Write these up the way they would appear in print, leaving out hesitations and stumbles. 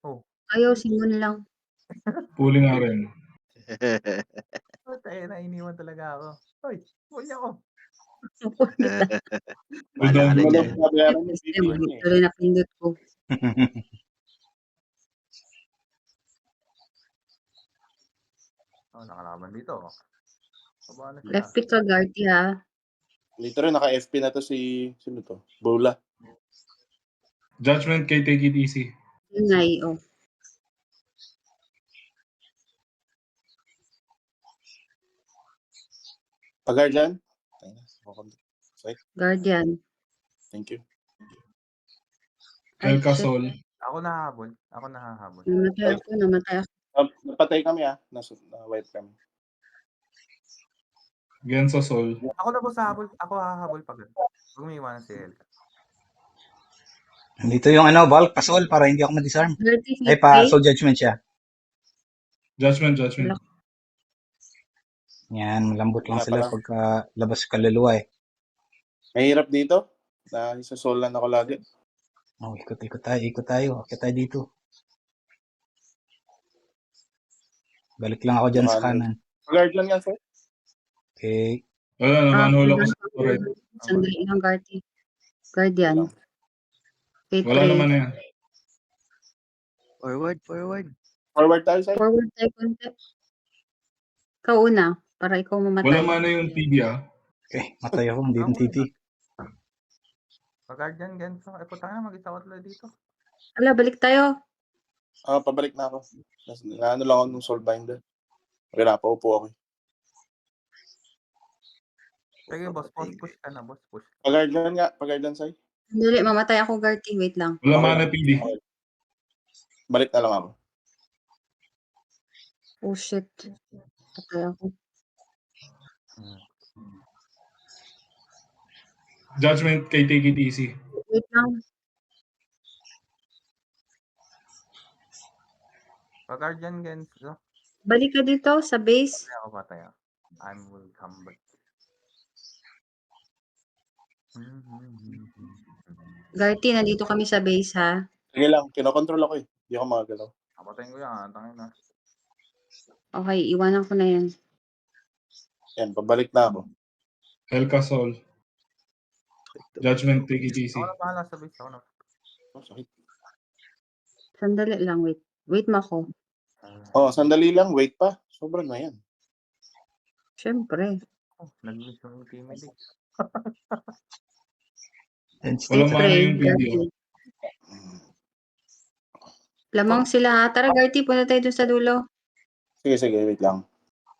Oh, Ayaw, Simon lang. Huli nga rin. putang ina, iniwan talaga ako. Hoy, huli ako. Bahala ka na Doon. dyan. Babayaran mo, Kasi bibigyan niya eh. tuloy na pindot ko. Oh, nakalaban dito. Baba na sila. Left pick ka, Garty, ha? Dito rin, naka-FP na to sino to? Bola. Judgment kay Take It Easy. Yun nga, oh. Pag-guardian? Guardian. Thank you. Ay, El shit. Casol. Ako nahahabol. Ako nahahabol. Namatay ako. Napatay kami na-wipe kami. Genso Sol. Ako na boss hahabol. Ako hahabol pag. Huwag mo iwanan si Elka. Dito yung Val, pasol para hindi ako ma-disarm. Garty, Ay, pa-soul judgment siya. Judgment. Yan, malambot lang Wala sila pala. pagka labas kaluluwa eh. Mahirap dito. Sa soul lang ako lagi. Oh, ikot tayo. Akit tayo dito. Balik lang ako dyan sa kanan. Pag-guardian nga, sir. Okay. Wala naman, hula ko sa right. Sandali lang, Garty. Guardian. Fate Wala Ray. naman na yan. Forward. Forward tayo, sir. Forward tayo konti. Ikaw una, para ikaw mamatay. Wala man na yung TV Okay, matay ako. Hindi ng titi. Pag-guardian, ganso. Eh, putang na, mag-isa ko talaga dito. Ala, balik tayo. Pabalik na ako. Ano lang ako nung soul binder. Okay na, paupo ako. Sige, boss. Push ka na, boss. Push. Pag-guardian nga. Pag-guardian, sir. Sandali, mamatay ako, Garty. Wait lang. Wala Okay man na lang. PD. Okay. Balik na lang ako. Oh, shit. Patay ako. Judgment kay Take It Easy. Wait lang. Pag-guardian, ganso. Balik ka dito sa base. Patay ako, patay ako. I will come back. Garty, nandito kami sa base, ha? Sige lang. Kinokontrol ako eh. Hindi ako magagalaw. Kapatayin ko yan. Tangin na. Okay, iwanan ko na yan. Yan, pabalik na ako. El Casol. Judgment Take It Easy. Ako na bahala sa base. Ako na. Sakit. Sandali lang, wait. Wait mo ako. Sandali lang. Wait pa. Sobrang na yan. Siyempre. Nag-miss yung intimidate. Wala man na Pray, yung PD. Garty. Lamang sila, ha? Tara, Garty, punta tayo dun sa dulo. Sige. Wait lang.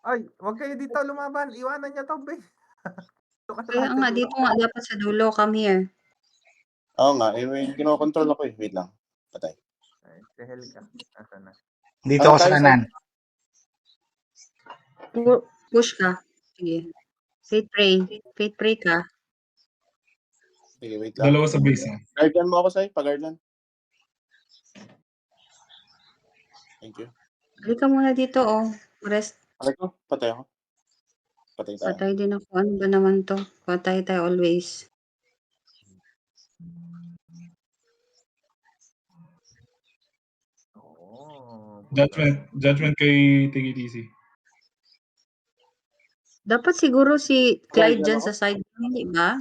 Ay, wag kayo dito lumaban. Iwanan niya to, be. Kaya nga, dito nga dapat sa dulo. Come here. Oo nga. Kinokontrol ako eh. Wait lang. Patay. Ay, si Helga. Nasaan na? Dito ako sa tayo, kanan. Push ka. Sige. Faith pray ka. Sige, wait lang. Dalawa sa base na. Guardian mo ako, Sai. Pag-guardian. Thank you. Balik ka muna dito, oh. Rest. Patay ko. Patay ako. Patay tayo. Patay din ako. Ano ba naman to? Patay tayo always. Judgment kay Take It Easy. Dapat siguro si Clyde Guardian dyan ako. sa side. Hindi ba?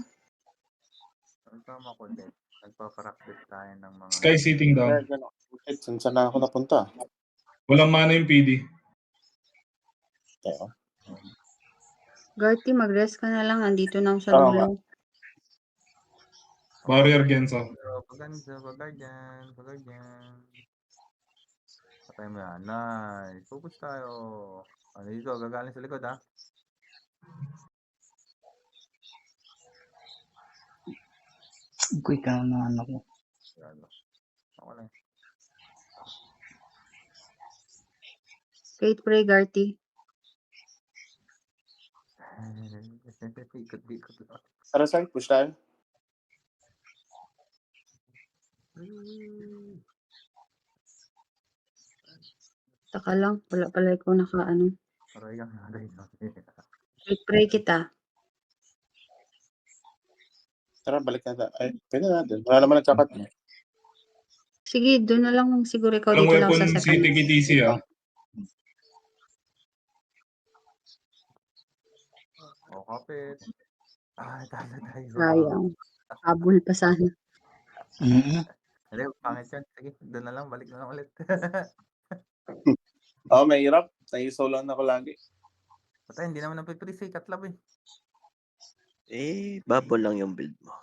Tama ko din. Nagpa-practice tayo ng mga... Sky sitting down. Guardian ako. Saan na ako napunta? Walang mana yung PD. Tayo. Garty, mag-rest ka na lang. Andito na ako sa Oo dulo. Barrier Genso. Pag-guardian. Patay mo yan. Nice. Focus tayo. Ano dito? Gagaling sa likod, ha? Quick ka naman ako. Ako lang. Faith pray, Garty. Ikot-ikot lang. Tara, Sai. Push tayo. Taka lang. Wala pala ko naka-ano. Aray ka. Faith pray kita. Tara, balik na tayo. Ay, pwede natin. Wala naman nagkakat. Sige, doon na lang siguro ikaw Walang dito lang weapon sa si second. Tiki TC ah. O, kapit. Talo tayo. Sayang. Habol pa sana. Hindi, pangit yun. Sige, doon na lang. Balik na lang ulit. Mahirap. Naisaw lang ako lagi. Patay, hindi naman napiprisi. Katlab eh. Bubble lang yung build mo.